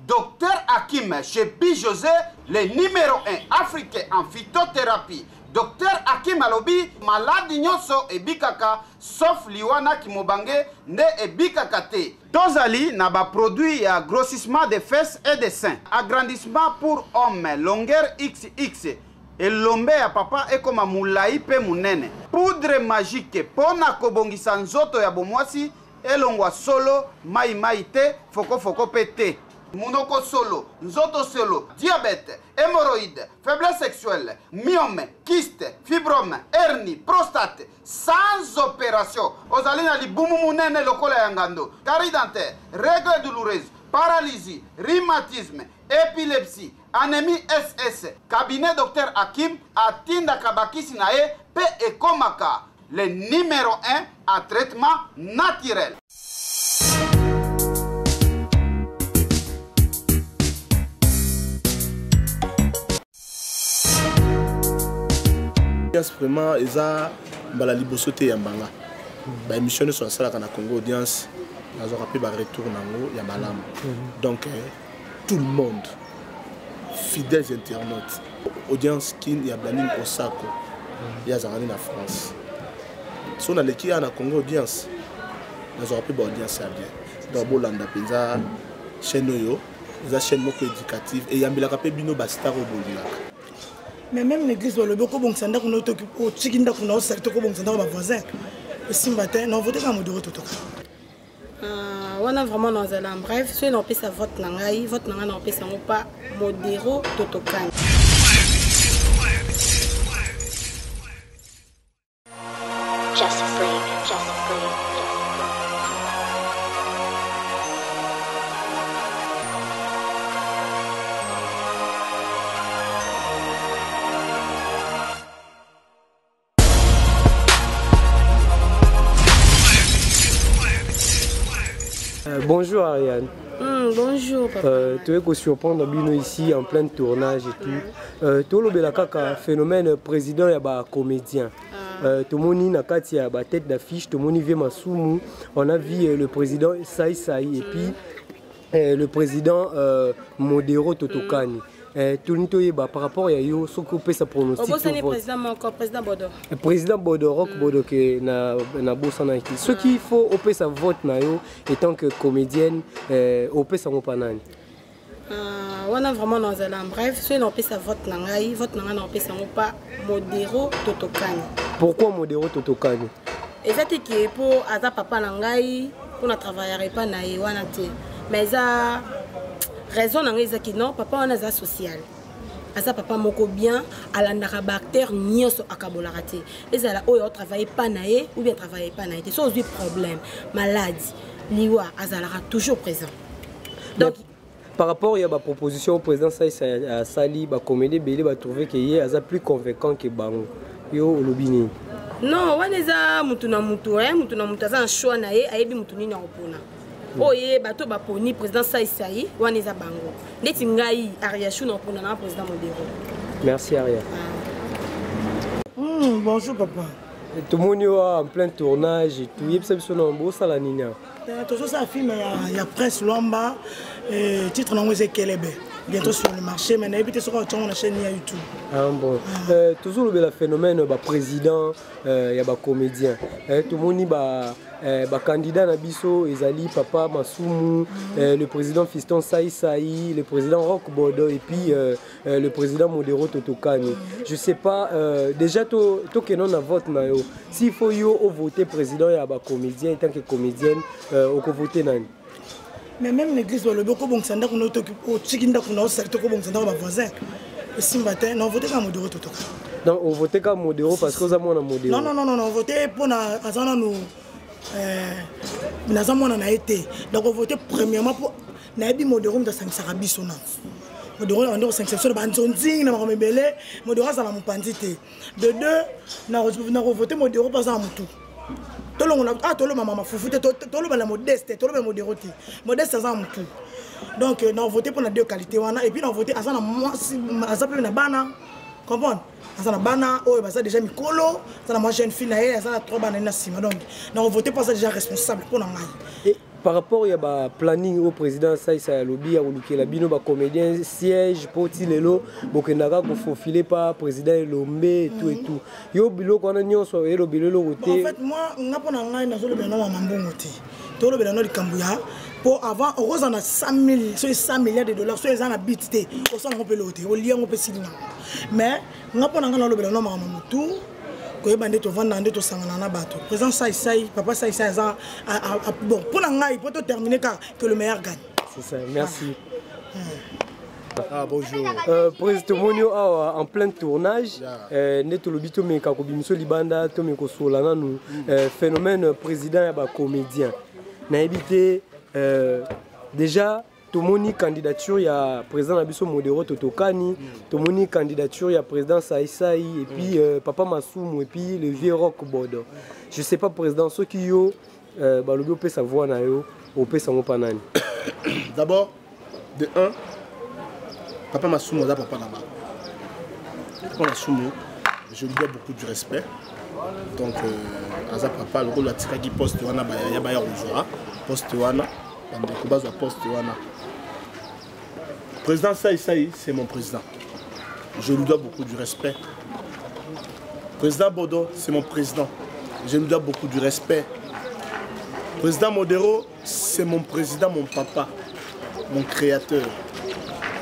Docteur Hakim chez Bijosé, le numéro 1 africain en phytothérapie. Docteur Hakim Alobi, malade nyonso et bikaka, sauf liwana kimobange ne et bikaka te. Tozali na ba produit à grossissement des fesses et des seins. Agrandissement pour hommes, longueur XX. Et l'ombe ya papa est comme moulaï pe munene. Poudre magique pona kobongisa nzoto ya bomwasi. Elongwa solo, mai te, foko pete. Munoko solo, nzoto solo, diabète, hémorroïde, faiblesse sexuelle, myome, kyste, fibrome, hernie, prostate, sans opération. Ozalina li bumu munene lokola yangando, carie dentaire, règles douloureuses, paralysie, rhumatisme, épilepsie, anémie SS. Cabinet Docteur Hakim atinda kabakisi nae pe ekomaka. Le numéro 1 à traitement naturel. Vraiment, ils ont la libosoté yambanga. Ba émission sur la Congo audience, ils ont rappelé retour nango ya malam. Donc tout le monde, fidèles internautes, audience qui y a blanin Osako, il y a Zarani en France. Si on a l'équipe en Congo audience, ils ont rappelé audience bien. Donc Bolanda Penza, chaîne yo, ils ont chaîne éducative et yambila rappelé bino bastaro bolila. Mais même l'église doit le beaucoup bon sanda qu'on occupe au chikinda qu'on a au secteur bon sanda ma voisin. Et si matin non voter comme de retour. On a vraiment dans un bref, si on peut sa vote nangai, vote nangai on peut sa pas modéro totokan. Bonjour Ariane. Bonjour papa. Tu es surprendre Bino ici en plein tournage et tout. Tu as le phénomène président et comédien. Tout le monde a la tête d'affiche, tout le monde vient Masumu. On a vu le président Saï et puis le président Modero Totokani. Tout le monde par rapport à yo, ce qu'on peut se prononcer. Président Bodo. Président Bodo, Rock Bodo qui na bossana ici. Ce qu'il faut, on peut sa vote na yo, étant que comédienne, on peut sa mopanani. On a vraiment dans un bref, si on peut sa vote nangai, on peut sa pas Modero Totokani. Pourquoi Modero Totokani? Et ça qui est pour Aza papa nangai, pour ne travailler pas na wana te. Mais ça raison nangai qui non, papa on a ça social. Asa papa moko bien à la narabactère nyonso akabolarate. Les ala oyo travailler pas naé ou bien travailler pas naé. C'est aussi problème, maladie, liwa azalara toujours présent. Donc par rapport à la proposition au président Saï Sali, ba comédie belé ba trouver que yé asa plus convaincant que bango. Yo olobini. Non, waneza mutuna mutu asa un choix naé ayebi mutuni na opona. Oye bato baponi président Saï waneza bango. Ndeti ngai Ariachou na opona na président Modero. Merci Aria. Bonjour papa. Tout le monde est en plein tournage et tout. Il y a un beau salanina. Toujours ça film il y a presse Lomba et titre non c'est Kelebe. Bientôt sur le marché mais n'habitez sur la chaîne YouTube. Ah bon. Toujours le phénomène président il y a comédien. Tout le monde est candidat Nabiso, Ezali, Papa Masumu, le président Fiston Saï, le président Rock Bodo et puis le président Modero Totokani. Je sais pas, déjà tout que non a vote nayo. S'il faut voter président il y a comédien, tant que comédienne, on peut voter nani. Mais même l'église doit le beaucoup bon sanda qu'on occupe au chikinda qu'on a au secteur bon sanda ma voisin. Et si matin non voter comme Modero Totokani. Donc on votait comme Modero parce que ça mon Modero. Non, voter pour na azana nous nous avons été donc on votait premièrement pour Nabi Modero de 5 Sarabiso na Modero on est 5 sur Banzonzi na Mamebele Modero ça la mopandité de deux na voté Modero pas en mutu toloba mama fufu te toloba la modeste toloba modéré te modeste ça mutu donc on voté pour la deux qualités wana et puis on voté azana mwasi azape na bana comprendre azana bana oyo baza déjà mikolo azana moi jeune fille na ye azana trois bana na sima donc on voté pour ça déjà responsable pour ngai. Par rapport à planning au président Saïssa Lobby, à la bino comédien siège pour Tilelo, Bokendaga pour faufiler par président Lombe et tout et tout. Yo bilo qu'on a nion sur le bilo roté. En fait moi n'a pas ngai na zolo beno mambongote. To lo beno di Kambuya pour avant rose on a 100 milliards de dollars sur les ana bitité au son on peut loter au lien on peut silina. Mais n'a pas ngai na lo beno mamamutu. Président Saïsaï, papa Saïsaï, bon, pour terminer car que le meilleur gagne. C'est ça, merci. Ah, bonjour. Président en plein tournage, Neto Lobito me kakobimiso libanda to me kosolana nous phénomène président ya ba comédien. Na évité déjà Tomoni candidature il y a président Nabiso Modero Totokani, Tomoni candidature il y a président Saïsaï et puis papa Massoum et puis le vieux Rock Bodo. Je sais pas président ceux qui yo balobi opé sa voix na yo opé sa mo panani. D'abord de 1 papa Massoum oza papa là-bas. Papa Massoum je lui dois beaucoup de respect. Donc aza papa le rôle la tika qui poste wana ba ya ba ya rozoa poste wana bande ko bazo poste wana. Président Saïsaï, c'est mon président. Je lui dois beaucoup du respect. Président Bodo, c'est mon président. Je lui dois beaucoup du respect. Président Modero, c'est mon président, mon papa, mon créateur.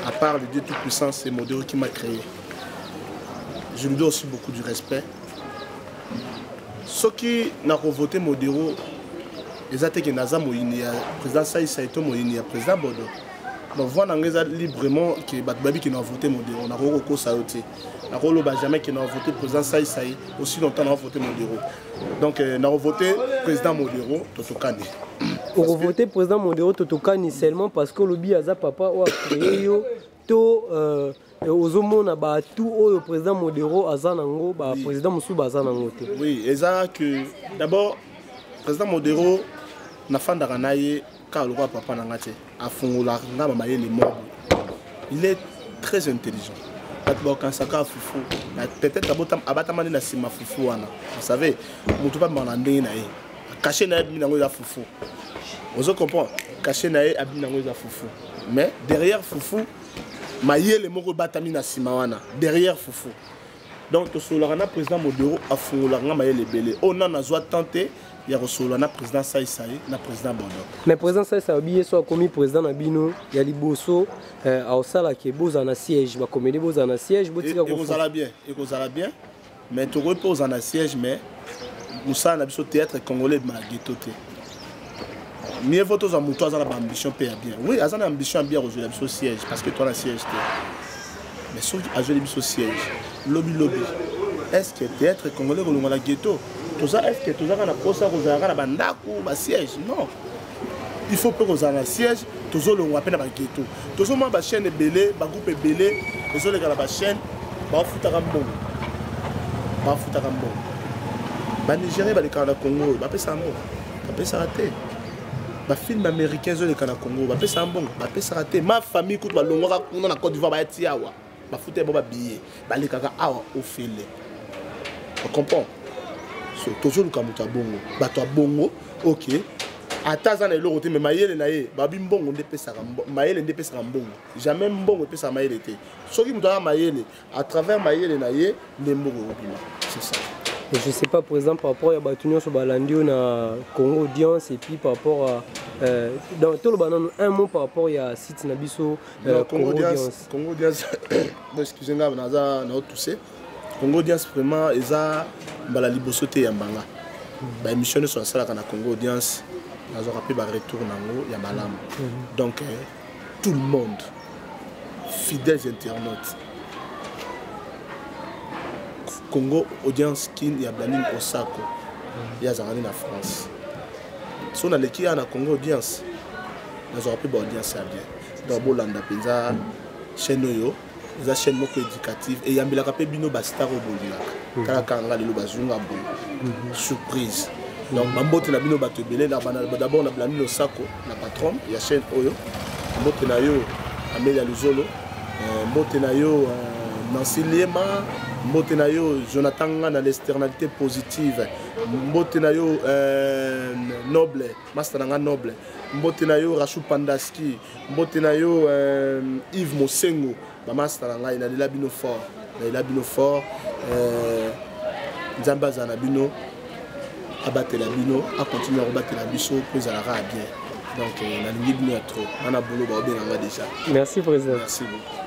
À part le Dieu Tout-Puissant, c'est Modero qui m'a créé. Je lui dois aussi beaucoup du respect. Ceux qui n'ont pas voté Modero, ils ont été président Saïsaï, président Bodo. Donc voilà librement que Batbabi qui n'a voté Modero, on a recours Saoté, on a jamais qui n'a voté président Saïsaï, aussi longtemps on a voté Modero. Donc on a voté président Modero Totokani. On a voté président Modero Totokani seulement parce que le biaza papa a créé to ozomo na ba tout au président Modero azanango ba président Moussou bazanango. Oui, exact que d'abord président Modero na fandaka naye car le roi papa Nangate a fondé les morts. Il est très intelligent. Peut-être abatamani na sima fufu wana. Vous savez, mutu pas mandé na ye. Caché na ye na fufu. Vous comprenez? Caché na ye abina na fufu. Mais derrière fufu, maïe les moko batami na sima wana. Derrière fufu. Donc sur le président Modero a fondé la maïe les belé. On a soit tenté. Il y a le président Saïsaï, le président Bodo. Mais le président Saïsaï, soit commis président Nabino, il y a les Bosso, à Osala qui est beau en siège, va comméder beau en siège. Et vous allez bien, mais tu reposes en siège, mais nous sommes un théâtre congolais de Malgueto. Mieux vaut aux amoutons à l'ambition bien. Oui, à une ambition bien aujourd'hui au siège, parce que toi la siège. Mais sauf à jouer le siège, lobby. Est-ce que le théâtre congolais de Malgueto? Est-ce que tu as un siège? Non. Il faut que vous ayez un siège, tu as un ghetto. Tu as une chaîne belée, un groupe belé, tu as une chaîne, tu as un bon. Les Nigériens, les Congo, ils sont ratés. Les films américains, les Congo, ils sont ratés. Ma famille, écoute, la Côte d'Ivoire, ils sont ratés. On comprend? Toujours le Kamuta Bongo, Bato Bongo, ok. Atazan et l'autre, mais Maïel et Babim Bongo, Maïel et Dépès Rambongo. Jamais Bongo et sa Maïel était. Ce qui me doit Maïel, à travers Maïel et Naye, les mots. C'est ça. Je ne sais pas, par exemple, par rapport à Batunion sur Balandio, na Congo Audience, et puis par rapport à. Dans tout le banan, un mot par rapport à Site Nabiso, Congo Audience. Congo Audience, excusez-moi, on a tout ça. Congo Audience, vraiment, ils ont la libosoté yambanga. Ba émission sur ça la Congo Audience, ils ont rappelé ba retour nango ya malam. Donc tout le monde, fidèles internautes. Congo Audience qui y a Blaning Osako, il y a Zarani en France. Si on a l'équipe à Congo Audience, ils ont rappelé ba audience à bien. Dans Bolanda Penza, chaîne yo. Les chaînes éducatives et il y a un bino bastaro bolia. Surprise. Donc bambote na bino bato belé d'abord na Blamino Sako la patron ya chaîne Oyo. Mbote na yo Amélia Luzolo, mbote na yo Nancy Liema, mbote na yo Jonathan na l'externalité positive, mbote na yo Noble, master nga Noble, mbote na yo Rachou Pandaski, mbote na yo Yves Mosengo, ba master nga ina la bino fort, na bino fort Nzamba za na bino abattre la bino, a continuer à rebattre la biso pour ça la bien. Donc, on a une ligne trop. On a boulot déjà. Merci, président. Merci beaucoup.